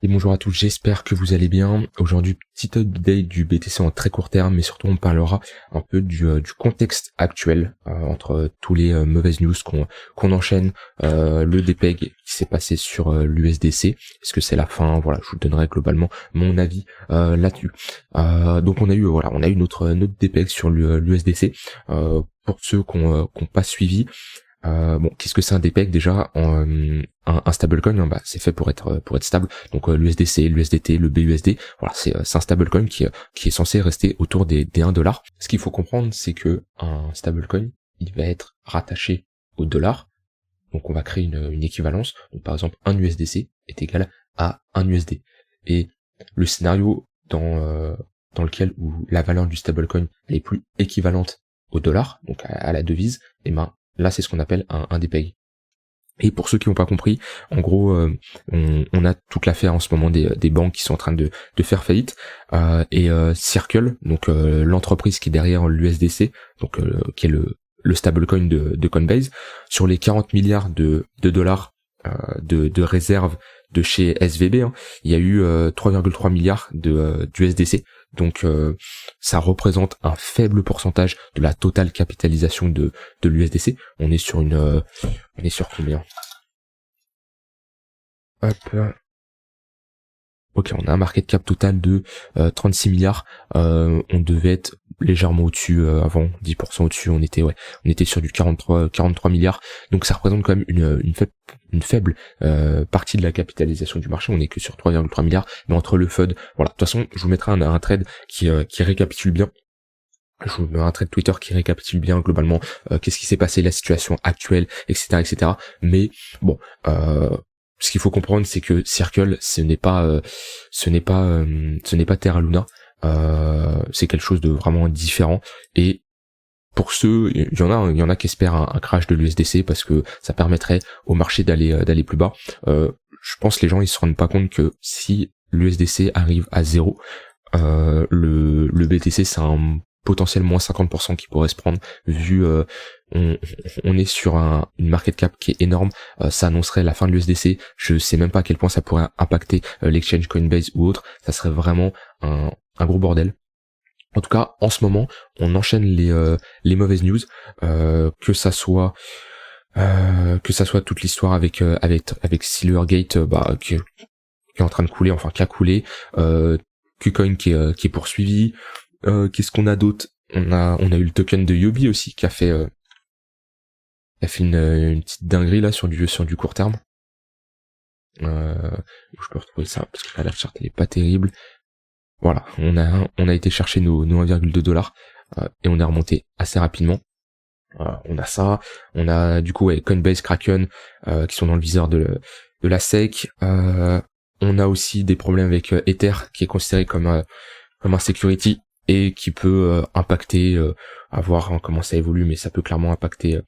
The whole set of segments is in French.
Et bonjour à tous, j'espère que vous allez bien. Aujourd'hui, petite update du BTC en très court terme, mais surtout on parlera un peu du contexte actuel entre tous les mauvaises news qu'on enchaîne, le DPEG qui s'est passé sur l'USDC. Est-ce que c'est la fin? Voilà, je vous donnerai globalement mon avis là-dessus. Donc on a eu notre DPEG sur l'USDC. Pour ceux qui n'ont pas suivi, bon, qu'est-ce que c'est un DPEG déjà? Un stablecoin, hein, c'est fait pour être stable. Donc l'USDC, l'USDT, le BUSD, voilà, c'est un stablecoin qui est censé rester autour des 1$. Ce qu'il faut comprendre, c'est que un stablecoin, il va être rattaché au dollar. Donc on va créer une équivalence. Donc par exemple, un USDC est égal à un USD. Et le scénario dans lequel où la valeur du stablecoin elle est plus équivalente au dollar, donc à la devise, et ben là c'est ce qu'on appelle un DPEG. Et pour ceux qui n'ont pas compris, en gros, on a toute l'affaire en ce moment des banques qui sont en train de faire faillite, et Circle, donc l'entreprise qui est derrière l'USDC, donc qui est le stablecoin de Coinbase, sur les 40 milliards de dollars de réserves de chez SVB, hein, il y a eu 3,3 milliards d'USDC. Donc ça représente un faible pourcentage de la totale capitalisation de l'USDC. On est sur combien? Hop. Ok, on a un market cap total de 36 milliards. On devait être légèrement au-dessus avant, 10% au-dessus. On était sur du 43 milliards. Donc ça représente quand même une faible partie de la capitalisation du marché. On est que sur 3,3 milliards. Mais entre le FUD, voilà. De toute façon, je vous mettrai un trade qui récapitule bien. Je vous mets un trade Twitter qui récapitule bien globalement qu'est-ce qui s'est passé, la situation actuelle, etc., etc. Mais bon. Ce qu'il faut comprendre, c'est que Circle, ce n'est pas Terra Luna, c'est quelque chose de vraiment différent. Et pour ceux, il y en a qui espèrent un crash de l'USDC parce que ça permettrait au marché d'aller plus bas. Je pense que les gens ils se rendent pas compte que si l'USDC arrive à 0, le BTC c'est un potentiel moins 50% qui pourrait se prendre vu on est sur une market cap qui est énorme. Ça annoncerait la fin de l'USDC. Je sais même pas à quel point ça pourrait impacter l'exchange Coinbase ou autre. Ça serait vraiment un gros bordel. En tout cas, en ce moment, on enchaîne les mauvaises news, que ça soit toute l'histoire avec Silvergate, qui est en train de couler, enfin qui a coulé, KuCoin qui est poursuivi. Qu'est-ce qu'on a d'autre? On a eu le token de Yobi aussi qui a fait une petite dinguerie là sur du court terme. Je peux retrouver ça parce que là, la charte elle est pas terrible. Voilà, on a été chercher nos 1,2$ et on est remonté assez rapidement. On a ça, on a du coup Coinbase, Kraken qui sont dans le viseur de la SEC. On a aussi des problèmes avec Ether qui est considéré comme un security et qui peut impacter, à voir comment ça évolue, mais ça peut clairement impacter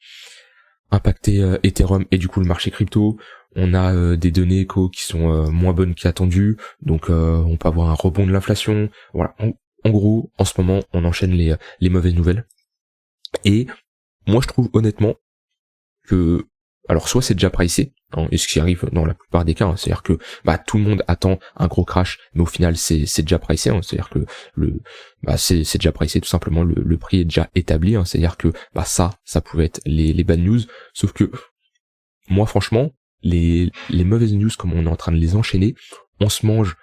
Ethereum et du coup le marché crypto. On a des données éco qui sont moins bonnes qu'attendues, donc on peut avoir un rebond de l'inflation. Voilà, en gros, en ce moment, on enchaîne les mauvaises nouvelles. Et moi, je trouve honnêtement que, alors soit c'est déjà pricé, hein, et ce qui arrive dans la plupart des cas, hein, c'est-à-dire que tout le monde attend un gros crash, mais au final c'est déjà pricé, hein, c'est-à-dire que c'est déjà pricé, tout simplement le prix est déjà établi, hein, c'est-à-dire que ça pouvait être les bad news, sauf que moi franchement les mauvaises news comme on est en train de les enchaîner, on se mange.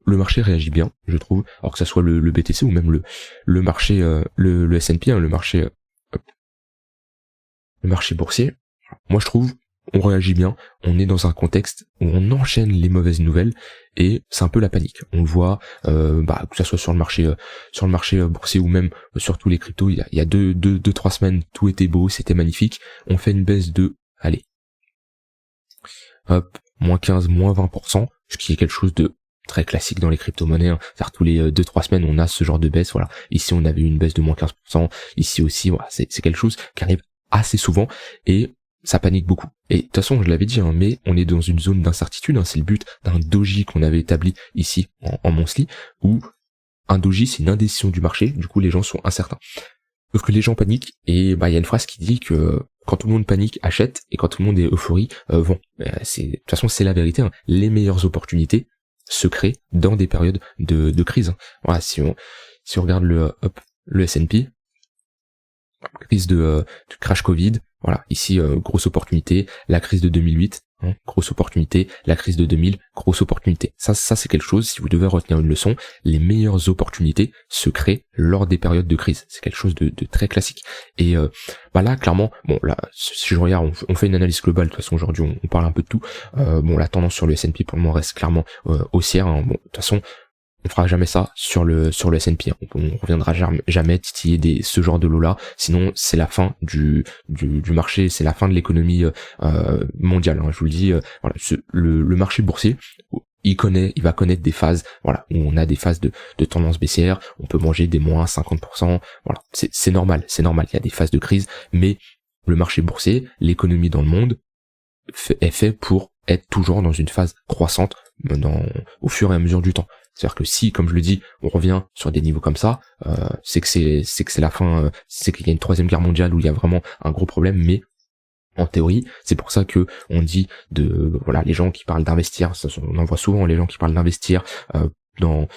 Le marché réagit bien, je trouve, alors que ça soit le BTC ou même le marché le S&P, hein, le marché boursier. Moi je trouve on réagit bien, on est dans un contexte où on enchaîne les mauvaises nouvelles et c'est un peu la panique. On le voit, que ça soit sur le marché boursier ou même sur tous les cryptos, il y a 2-3 semaines, tout était beau, c'était magnifique. On fait une baisse de, allez, hop, moins 15, moins 20%, ce qui est quelque chose de très classique dans les crypto-monnaies, hein. C'est-à-dire tous les 2-3 semaines on a ce genre de baisse, voilà. Ici on avait eu une baisse de moins 15%, ici aussi, voilà, c'est quelque chose qui arrive assez souvent et ça panique beaucoup. Et de toute façon, je l'avais dit, hein, mais on est dans une zone d'incertitude, hein, c'est le but d'un doji qu'on avait établi ici en monthly, où un doji c'est une indécision du marché, du coup les gens sont incertains. Sauf que les gens paniquent, et il y a une phrase qui dit que quand tout le monde panique, achète, et quand tout le monde est euphorie, vend. De toute façon, c'est la vérité, hein. Les meilleures opportunités se crée dans des périodes de crise. Voilà, si on regarde le S&P, crise de crash Covid, voilà, ici grosse opportunité, la crise de 2008, grosse opportunité, la crise de 2000, grosse opportunité. Ça c'est quelque chose, si vous devez retenir une leçon, les meilleures opportunités se créent lors des périodes de crise. C'est quelque chose de très classique. Et là clairement, bon là, si je regarde, on fait une analyse globale, de toute façon aujourd'hui on parle un peu de tout. La tendance sur le S&P pour le moment reste clairement haussière. Bon, de toute façon, on fera jamais ça sur le S&P. On reviendra jamais titiller ce genre de lot là. Sinon, c'est la fin du marché, c'est la fin de l'économie mondiale. Je vous le dis. Voilà, le marché boursier, il va connaître des phases. Voilà, où on a des phases de tendance baissière. On peut manger des moins 50%. Voilà, c'est normal. Il y a des phases de crise, mais le marché boursier, l'économie dans le monde est fait pour être toujours dans une phase croissante au fur et à mesure du temps. C'est-à-dire que si, comme je le dis, on revient sur des niveaux comme ça, c'est que c'est la fin, c'est qu'il y a une troisième guerre mondiale où il y a vraiment un gros problème, mais en théorie, c'est pour ça que on dit les gens qui parlent d'investir, on en voit souvent les gens qui parlent d'investir dans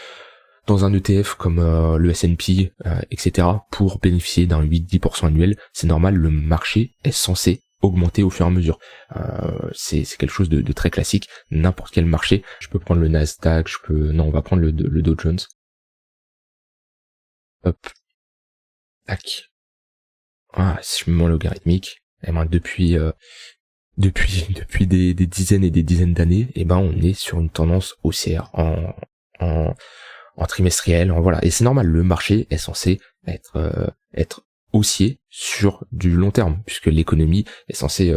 un ETF comme le S&P, etc., pour bénéficier d'un 8-10% annuel. C'est normal, le marché est censé augmenter au fur et à mesure. C'est quelque chose de très classique. N'importe quel marché, je peux prendre le Nasdaq, on va prendre le Dow Jones. Hop. Tac. Si je me mets en logarithmique, depuis des dizaines et des dizaines d'années, on est sur une tendance haussière en trimestriel, voilà. Et c'est normal, le marché est censé être haussier sur du long terme, puisque l'économie est censée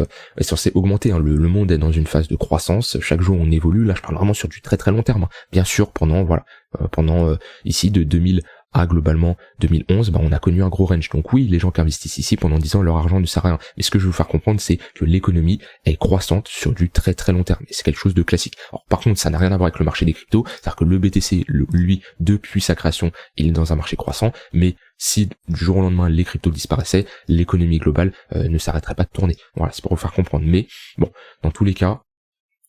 augmenter. Le monde est dans une phase de croissance, chaque jour on évolue. Là je parle vraiment sur du très très long terme. Bien sûr, pendant ici de 2000 à globalement 2011, on a connu un gros range. Donc oui, les gens qui investissent ici pendant 10 ans, leur argent ne sert à rien. Mais ce que je veux vous faire comprendre, c'est que l'économie est croissante sur du très très long terme. Et c'est quelque chose de classique. Alors par contre, ça n'a rien à voir avec le marché des cryptos. C'est-à-dire que le BTC, lui, depuis sa création, il est dans un marché croissant. Mais si du jour au lendemain les cryptos disparaissaient, l'économie globale ne s'arrêterait pas de tourner. Voilà, c'est pour vous faire comprendre. Mais bon, dans tous les cas,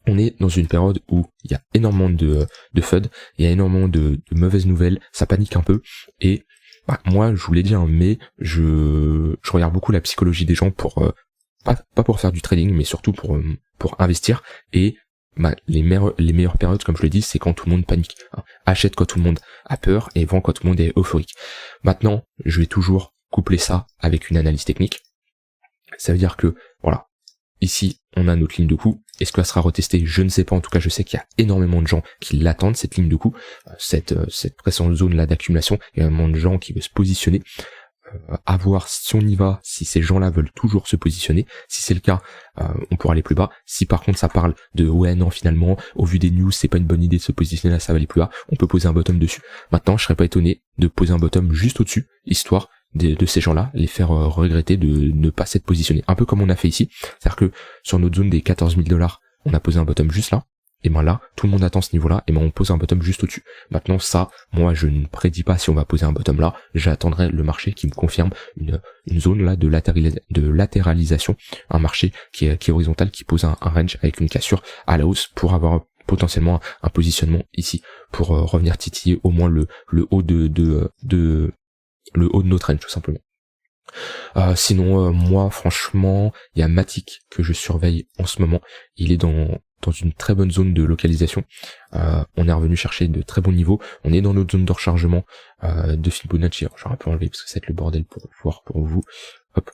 on est dans une période où il y a énormément de FUD, il y a énormément de mauvaises nouvelles, ça panique un peu, et moi je vous l'ai dit, mais je regarde beaucoup la psychologie des gens pour pas pour faire du trading, mais surtout pour investir, et les meilleures périodes, comme je le dis, c'est quand tout le monde panique. Achète quand tout le monde a peur et vend quand tout le monde est euphorique. Maintenant, je vais toujours coupler ça avec une analyse technique. Ça veut dire que, voilà, ici, on a notre ligne de coup. Est-ce qu'elle sera retestée? Je ne sais pas. En tout cas, je sais qu'il y a énormément de gens qui l'attendent, cette ligne de coup, cette précédente zone là d'accumulation. Il y a énormément de gens qui veulent se positionner. À voir si on y va, si ces gens-là veulent toujours se positionner. Si c'est le cas, on pourra aller plus bas. Si par contre ça parle de ouais non, finalement, au vu des news, c'est pas une bonne idée de se positionner là, ça va aller plus bas, on peut poser un bottom dessus. Maintenant, je serais pas étonné de poser un bottom juste au-dessus, histoire de ces gens-là, les faire regretter de ne pas s'être positionnés. Un peu comme on a fait ici. C'est-à-dire que sur notre zone des 14 000 $, on a posé un bottom juste là. Et là, tout le monde attend ce niveau-là, et on pose un bottom juste au-dessus. Maintenant, ça, moi, je ne prédis pas si on va poser un bottom là. J'attendrai le marché qui me confirme une zone là de latéralisation, un marché qui est horizontal, qui pose un range avec une cassure à la hausse pour avoir potentiellement un positionnement ici, pour revenir titiller au moins le haut le haut de notre range, tout simplement. Sinon, moi, franchement, il y a Matic que je surveille en ce moment. Il est dans une très bonne zone de localisation. On est revenu chercher de très bons niveaux. On est dans notre zone de rechargement de Fibonacci. Alors, j'aurais pu enlever parce que c'est le bordel pour voir pour vous. Hop.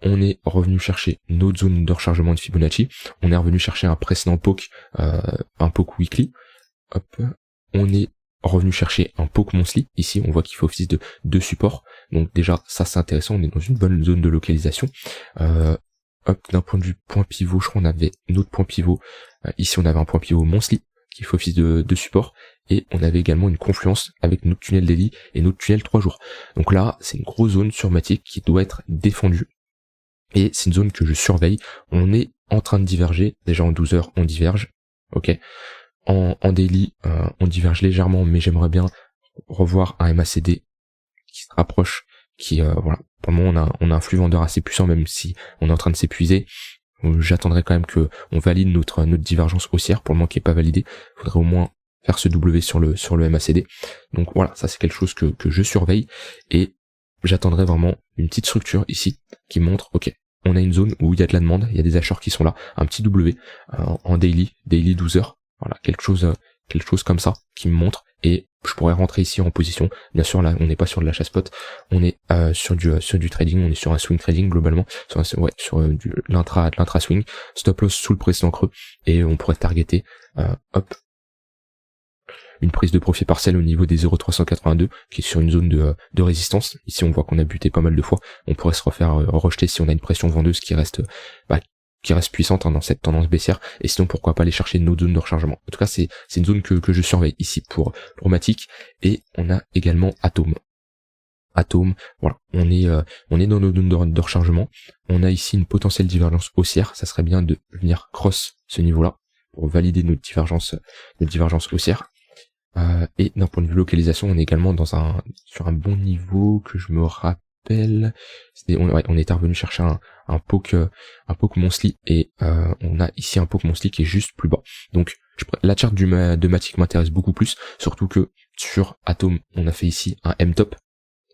On est revenu chercher notre zone de rechargement de Fibonacci. On est revenu chercher un précédent poke, un poke weekly. Hop. On est revenu chercher un poke monthly. Ici, on voit qu'il fait office de support. Donc déjà, ça c'est intéressant. On est dans une bonne zone de localisation. D'un point de vue point pivot, je crois qu'on avait notre point pivot. Ici, on avait un point pivot monthly qui fait office de support. Et on avait également une confluence avec notre tunnel daily et notre tunnel 3 jours. Donc là, c'est une grosse zone sur Matic qui doit être défendue. Et c'est une zone que je surveille. On est en train de diverger. Déjà en 12 heures, on diverge. Ok. En daily, on diverge légèrement, mais j'aimerais bien revoir un MACD qui se rapproche, qui voilà. Pour le moment, on a un flux vendeur assez puissant, même si on est en train de s'épuiser. J'attendrai quand même que on valide notre divergence haussière. Pour le moment, qui est pas validée, il faudrait au moins faire ce W sur le MACD. Donc voilà, ça c'est quelque chose que je surveille, et j'attendrai vraiment une petite structure ici qui montre, ok, on a une zone où il y a de la demande, il y a des acheteurs qui sont là, un petit W en daily 12 heures, voilà, quelque chose comme ça qui me montre, et je pourrais rentrer ici en position. Bien sûr, là on n'est pas sur de l'achat spot, on est sur du trading, on est sur un swing trading globalement, sur l'intra swing, stop loss sous le précédent creux, et on pourrait targeter une prise de profit partiel au niveau des 0,382 qui est sur une zone de résistance. Ici on voit qu'on a buté pas mal de fois, on pourrait se refaire rejeter si on a une pression vendeuse qui reste puissante dans cette tendance baissière, et sinon pourquoi pas aller chercher une autre zone de rechargement. En tout cas c'est une zone que je surveille ici pour Matic. Et on a également Atom, voilà, on est dans nos zones de rechargement. On a ici une potentielle divergence haussière, ça serait bien de venir cross ce niveau là pour valider notre divergence haussière. Et d'un point de vue localisation, on est également sur un bon niveau que je me rappelle. On était revenu chercher un poke monthly, et on a ici un poke monthly qui est juste plus bas. Donc la charte de Matic m'intéresse beaucoup plus, surtout que sur Atom on a fait ici un M-top,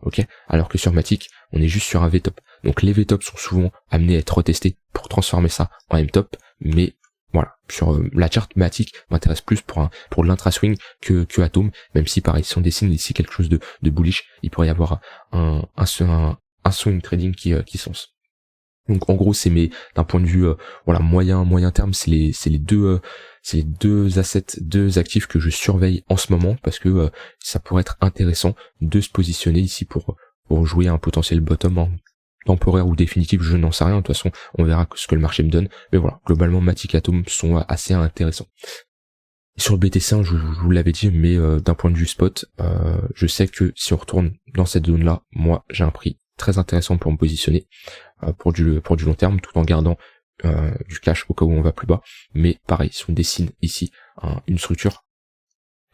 ok, alors que sur Matic on est juste sur un V-top. Donc les V-top sont souvent amenés à être retestés pour transformer ça en M-top, mais voilà, sur la charte Matic m'intéresse plus pour l'intra-swing que Atom, même si pareil, si on dessine ici quelque chose de bullish, il pourrait y avoir un swing trading qui sens. Donc en gros, d'un point de vue moyen terme, c'est les deux assets, deux actifs que je surveille en ce moment, parce que ça pourrait être intéressant de se positionner ici pour jouer un potentiel bottom temporaire ou définitif, je n'en sais rien, de toute façon on verra ce que le marché me donne, mais voilà, globalement Matic et Atom sont assez intéressants. Sur le BTC1, je vous l'avais dit, mais d'un point de vue spot, je sais que si on retourne dans cette zone là, moi j'ai un prix très intéressant pour me positionner pour du long terme, tout en gardant du cash au cas où on va plus bas. Mais pareil, si on dessine ici une structure,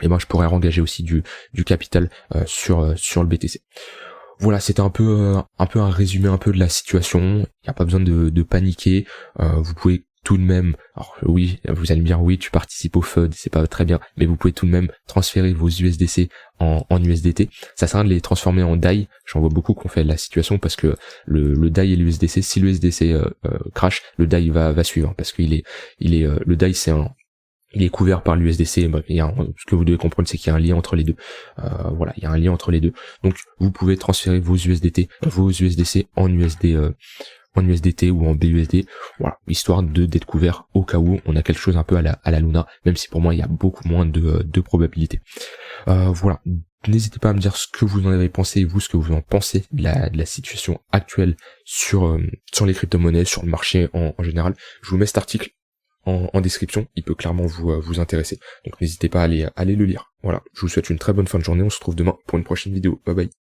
et moi je pourrais engager aussi du capital sur le BTC. Voilà, c'était un peu un résumé un peu de la situation. Il n'y a pas besoin de paniquer. Vous pouvez tout de même, alors oui, vous allez me dire oui, tu participes au FUD, c'est pas très bien, mais vous pouvez tout de même transférer vos USDC en USDT. Ça sert à rien de les transformer en DAI. J'en vois beaucoup qu'on fait de la situation, parce que le DAI et l'USDC, si l'USDC crash, le DAI va suivre, parce que le DAI il est couvert par l'USDC. Ce que vous devez comprendre, c'est qu'il y a un lien entre les deux. Voilà, il y a un lien entre les deux. Donc, vous pouvez transférer vos USDC en USDT ou en BUSD. Voilà, histoire d'être couvert au cas où on a quelque chose un peu à la Luna, même si pour moi il y a beaucoup moins de probabilité. Voilà. N'hésitez pas à me dire ce que vous en avez pensé, vous, ce que vous en pensez de la situation actuelle sur les crypto-monnaies, sur le marché en général. Je vous mets cet article en description, il peut clairement vous intéresser. Donc n'hésitez pas à aller le lire. Voilà, je vous souhaite une très bonne fin de journée, on se retrouve demain pour une prochaine vidéo. Bye bye.